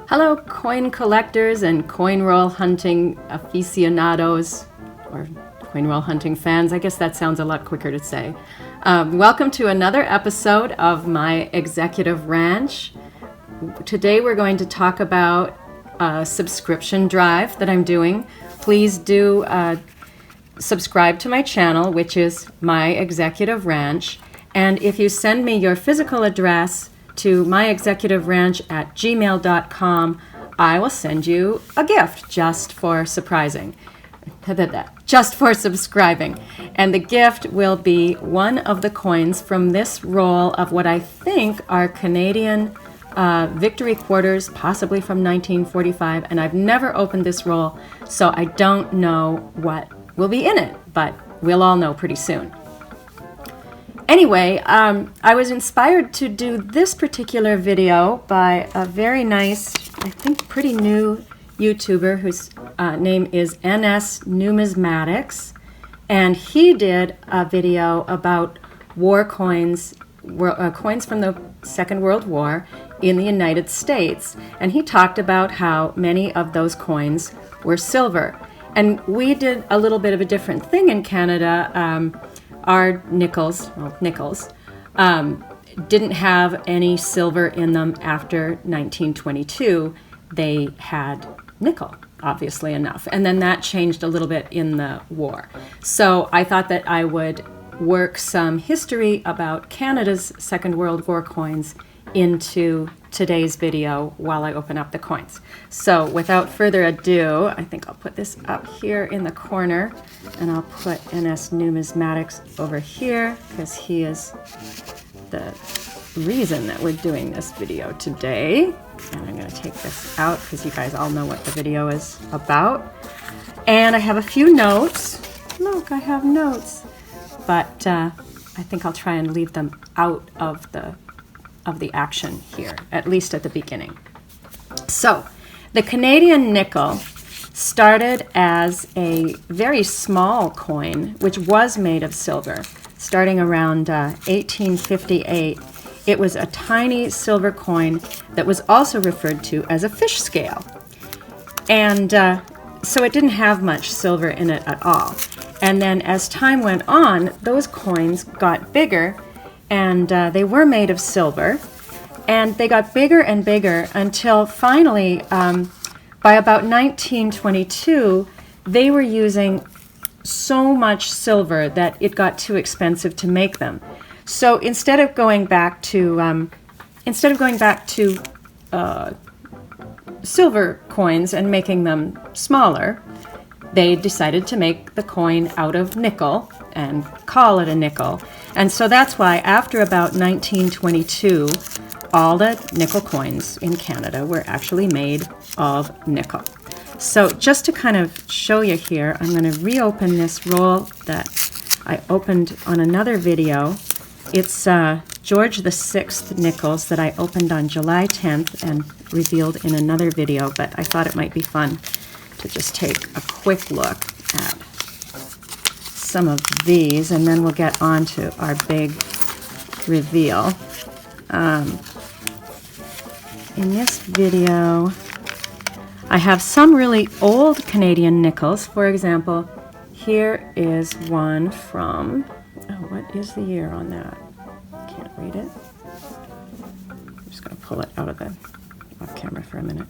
Hello, coin collectors and coin roll hunting aficionados, or coin roll hunting fans. I guess that sounds a lot quicker to say. Welcome to another episode of My Executive Ranch. Today we're going to talk about a subscription drive that I'm doing. Please do subscribe to my channel, which is My Executive Ranch. And if you send me your physical address to myexecutiveranch@gmail.com, I will send you a gift just for subscribing. And the gift will be one of the coins from this roll of what I think are Canadian victory quarters, possibly from 1945. And I've never opened this roll, so I don't know what will be in it, but we'll all know pretty soon. Anyway, I was inspired to do this particular video by a very nice, I think pretty new YouTuber whose name is NS Numismatics, and he did a video about war coins, coins from the Second World War in the United States, and he talked about how many of those coins were silver. And we did a little bit of a different thing in Canada. Our nickels didn't have any silver in them after 1922. They had nickel, obviously enough. And then that changed a little bit in the war. So I thought that I would work some history about Canada's Second World War coins into today's video while I open up the coins. So without further ado, I think I'll put this up here in the corner, and I'll put NS Numismatics over here because he is the reason that we're doing this video today. And I'm going to take this out because you guys all know what the video is about. And I have a few notes. Look, I have notes. But I think I'll try and leave them out of the action here, at least at the beginning. So, the Canadian nickel started as a very small coin, which was made of silver, starting around 1858. It was a tiny silver coin that was also referred to as a fish scale. And so it didn't have much silver in it at all. And then as time went on, those coins got bigger, and they were made of silver, and they got bigger and bigger until finally, by about 1922, they were using so much silver that it got too expensive to make them. So instead of going back to silver coins and making them smaller, they decided to make the coin out of nickel and call it a nickel. And so that's why after about 1922, all the nickel coins in Canada were actually made of nickel. So just to kind of show you here, I'm going to reopen this roll that I opened on another video. It's George VI nickels that I opened on July 10th and revealed in another video, but I thought it might be fun to just take a quick look at some of these, and then we'll get on to our big reveal. In this video, I have some really old Canadian nickels. For example, here is one from, what is the year on that? Can't read it. I'm just going to pull it out of the off camera for a minute.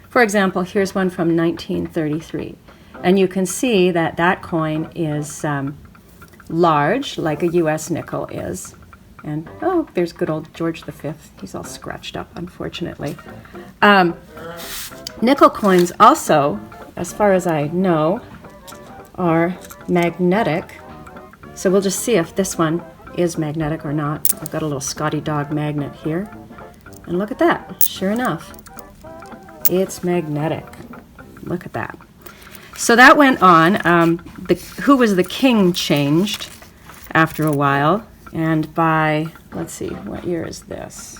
For example, here's one from 1933. And you can see that that coin is large, like a U.S. nickel is. And, oh, there's good old George V. He's all scratched up, unfortunately. Nickel coins also, as far as I know, are magnetic. So we'll just see if this one is magnetic or not. I've got a little Scotty dog magnet here. And look at that. Sure enough, it's magnetic. Look at that. So that went on. Who was the king changed after a while. And by, let's see, what year is this?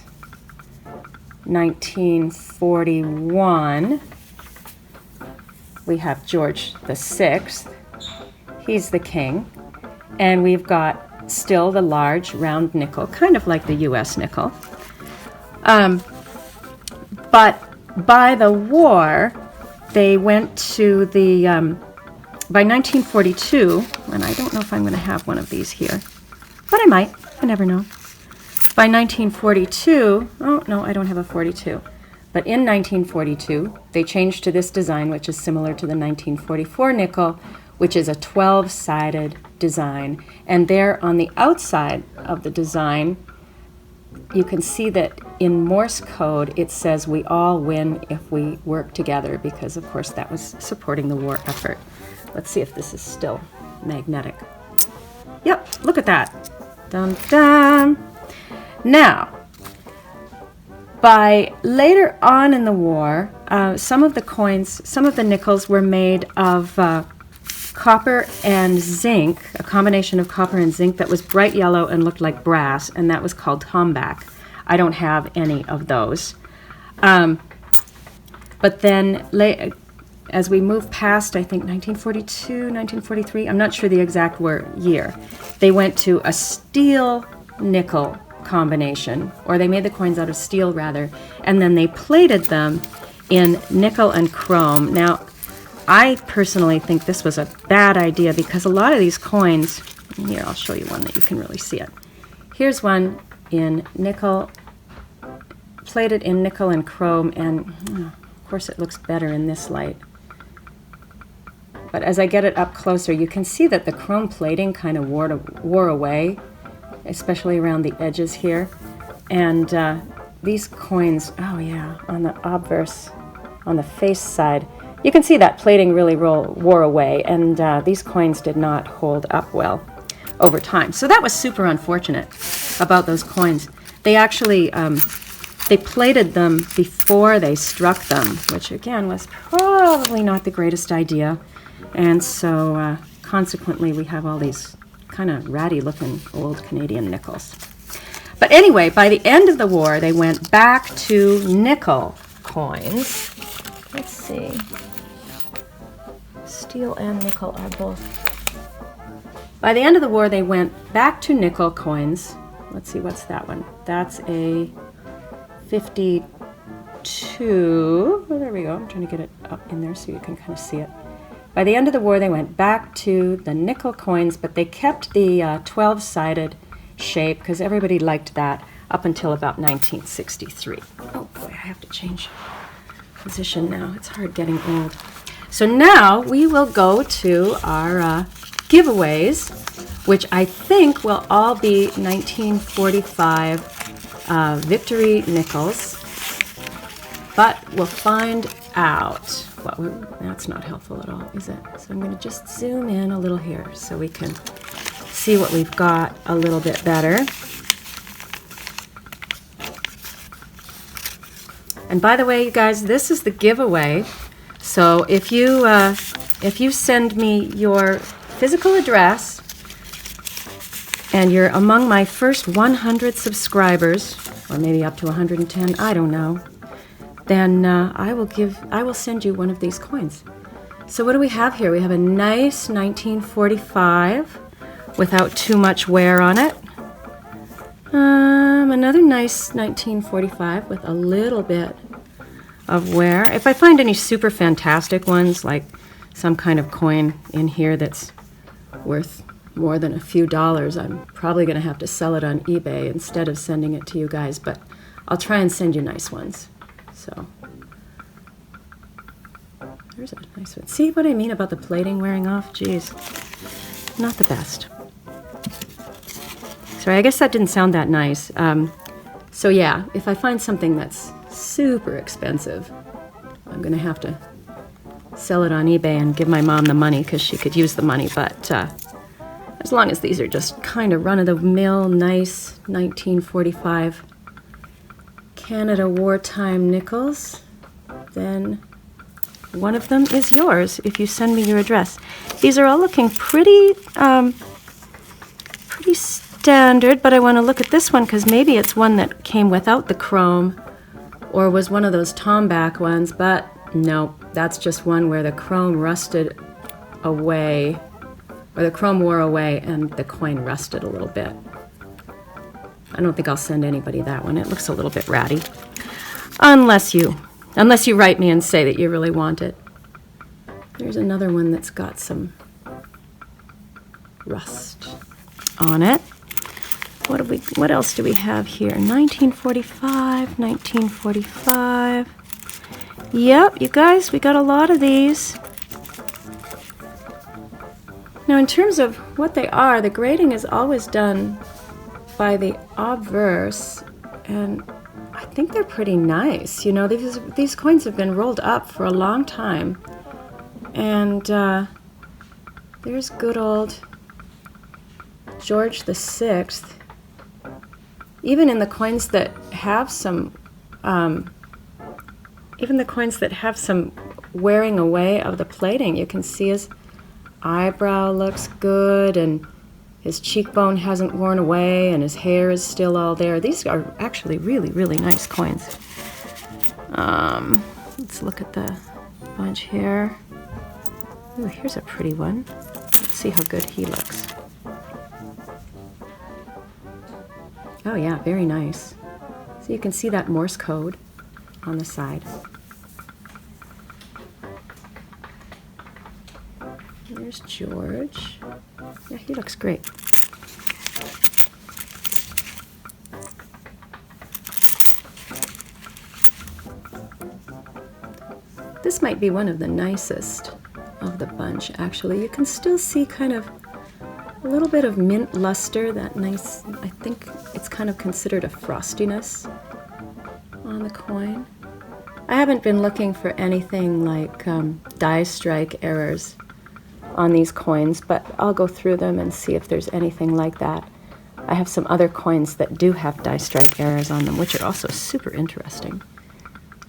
1941, we have George VI. He's the king. And we've got still the large round nickel, kind of like the U.S. nickel. But by the war, they went to the, by 1942, and I don't know if I'm going to have one of these here, but I might. I never know. By 1942, oh, no, I don't have a 42. But in 1942, they changed to this design, which is similar to the 1944 nickel, which is a 12-sided design. And there on the outside of the design, you can see that in Morse code, it says we all win if we work together, because, of course, that was supporting the war effort. Let's see if this is still magnetic. Yep, look at that. Dun, dun. Now, by later on in the war, some of the coins, some of the nickels were made of copper and zinc, a combination of copper and zinc that was bright yellow and looked like brass, and that was called tombac. I don't have any of those. But then, as we move past, I think, 1942, 1943, I'm not sure the exact year, they went to a steel-nickel combination, or they made the coins out of steel rather, and then they plated them in nickel and chrome. Now, I personally think this was a bad idea because a lot of these coins, here I'll show you one that you can really see it. Here's one in nickel, plated in nickel and chrome, and of course it looks better in this light. But as I get it up closer, you can see that the chrome plating kind of wore away, especially around the edges here. And these coins, oh yeah, on the obverse, on the face side, you can see that plating really wore away, and these coins did not hold up well over time. So that was super unfortunate about those coins. They actually, they plated them before they struck them, which again was probably not the greatest idea. And so consequently, we have all these kind of ratty looking old Canadian nickels. But anyway, by the end of the war, they went back to nickel coins. Let's see. Steel and nickel are both. By the end of the war, they went back to nickel coins. Let's see, what's that one? That's a 52. Oh, there we go. I'm trying to get it up in there so you can kind of see it. By the end of the war, they went back to the nickel coins, but they kept the 12-sided shape because everybody liked that up until about 1963. Oh boy, I have to change position now. It's hard getting old. So now we will go to our giveaways, which I think will all be 1945 Victory nickels, but we'll find out. That's not helpful at all, is it? So I'm going to just zoom in a little here so we can see what we've got a little bit better. And by the way, you guys, this is the giveaway. So if you send me your physical address and you're among my first 100 subscribers, or maybe up to 110, I don't know, then I will send you one of these coins. So what do we have here? We have a nice 1945 without too much wear on it. Another nice 1945 with a little bit of wear. If I find any super fantastic ones, like some kind of coin in here that's worth more than a few dollars, I'm probably going to have to sell it on eBay instead of sending it to you guys, but I'll try and send you nice ones. So there's a nice one. See what I mean about the plating wearing off? Geez, not the best. Sorry, I guess that didn't sound that nice. So yeah, if I find something that's super expensive, I'm going to have to sell it on eBay and give my mom the money because she could use the money. But as long as these are just kind of run-of-the-mill, nice 1945 Canada wartime nickels, then one of them is yours if you send me your address. These are all looking pretty standard, but I want to look at this one because maybe it's one that came without the chrome or was one of those tombac ones, but no, that's just one where the chrome rusted away, or the chrome wore away and the coin rusted a little bit. I don't think I'll send anybody that one. It looks a little bit ratty. Unless you Unless you write me and say that you really want it. There's another one that's got some rust on it. What else do we have here? 1945, 1945. Yep, you guys, we got a lot of these. Now, in terms of what they are, the grading is always done by the obverse, and I think they're pretty nice. You know, these coins have been rolled up for a long time. And there's good old George VI. Even in the coins that have some, wearing away of the plating, you can see his eyebrow looks good, and his cheekbone hasn't worn away, and his hair is still all there. These are actually really, really nice coins. Let's look at the bunch here. Ooh, here's a pretty one. Let's see how good he looks. Oh yeah, very nice. So you can see that Morse code on the side. There's George. Yeah, he looks great. This might be one of the nicest of the bunch, actually. You can still see kind of a little bit of mint luster, that nice, I think it's kind of considered a frostiness on the coin. I haven't been looking for anything like die strike errors on these coins, but I'll go through them and see if there's anything like that. I have some other coins that do have die strike errors on them, which are also super interesting.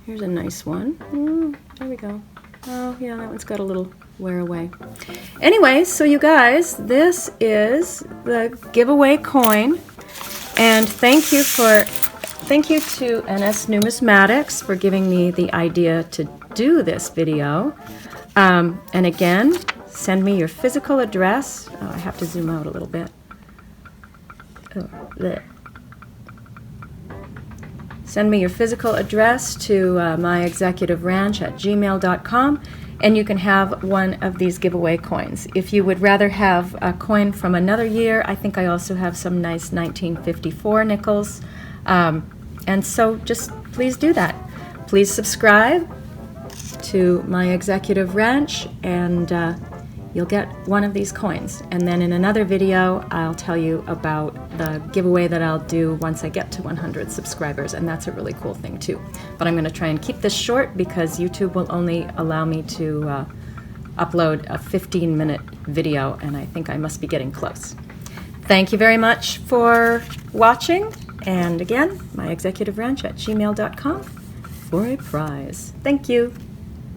Here's a nice one. There we go. Oh, yeah, that one's got a little wear away. Anyway, so you guys, this is the giveaway coin. And thank you to NS Numismatics for giving me the idea to do this video. And again, send me your physical address. Oh, I have to zoom out a little bit. Oh, bleh. Send me your physical address to MyExecutiveRanch@gmail.com, and you can have one of these giveaway coins. If you would rather have a coin from another year, I think I also have some nice 1954 nickels. And so just please do that. Please subscribe to MyExecutiveRanch, and you'll get one of these coins. And then in another video, I'll tell you about the giveaway that I'll do once I get to 100 subscribers, and that's a really cool thing too. But I'm going to try and keep this short because YouTube will only allow me to upload a 15-minute video, and I think I must be getting close. Thank you very much for watching, and again, myexecutiveranch@gmail.com for a prize. Thank you.